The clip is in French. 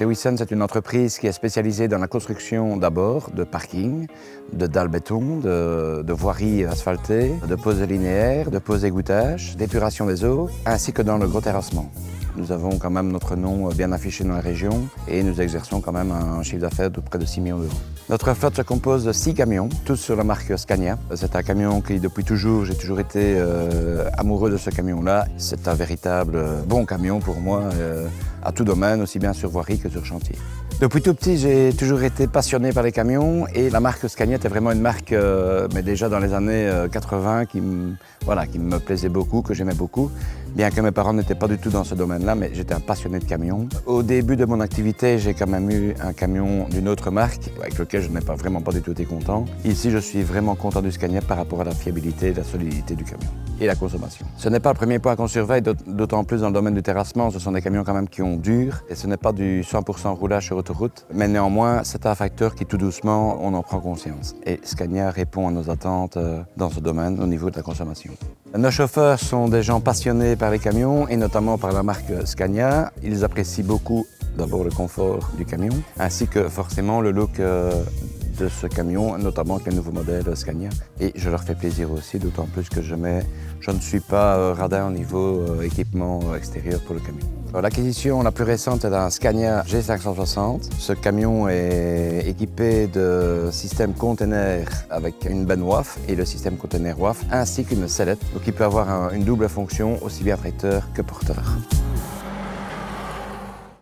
Tewissen, c'est une entreprise qui est spécialisée dans la construction d'abord de parkings, de dalles béton, de voiries asphaltées, de poses linéaires, de poses égouttage, d'épuration des eaux, ainsi que dans le gros terrassement. Nous avons quand même notre nom bien affiché dans la région et nous exerçons quand même un chiffre d'affaires de près de 6 millions d'euros. Notre flotte se compose de 6 camions, tous sur la marque Scania. C'est un camion qui, depuis toujours, j'ai toujours été amoureux de ce camion-là. C'est un véritable bon camion pour moi, à tout domaine, aussi bien sur voirie que sur chantier. Depuis tout petit, j'ai toujours été passionné par les camions et la marque Scania était vraiment une marque, mais déjà dans les années 80, qui me plaisait beaucoup, que j'aimais beaucoup. Bien que mes parents n'étaient pas du tout dans ce domaine-là, mais j'étais un passionné de camions. Au début de mon activité, j'ai quand même eu un camion d'une autre marque, avec lequel je n'ai vraiment pas du tout été content. Ici, je suis vraiment content du Scania par rapport à la fiabilité et la solidité du camion et la consommation. Ce n'est pas le premier point qu'on surveille, d'autant plus dans le domaine du terrassement. Ce sont des camions quand même qui ont dur et ce n'est pas du 100% roulage sur autoroute. Mais néanmoins, c'est un facteur qui tout doucement, on en prend conscience. Et Scania répond à nos attentes dans ce domaine au niveau de la consommation. Nos chauffeurs sont des gens passionnés par les camions et notamment par la marque Scania. Ils apprécient beaucoup d'abord le confort du camion ainsi que forcément le look de ce camion, notamment avec les nouveaux modèles Scania. Et je leur fais plaisir aussi, d'autant plus que je ne suis pas radin au niveau équipement extérieur pour le camion. L'acquisition la plus récente est d'un Scania G560. Ce camion est équipé de système container avec une benne WAF et le système container WAF ainsi qu'une sellette, donc il peut avoir une double fonction aussi bien tracteur que porteur.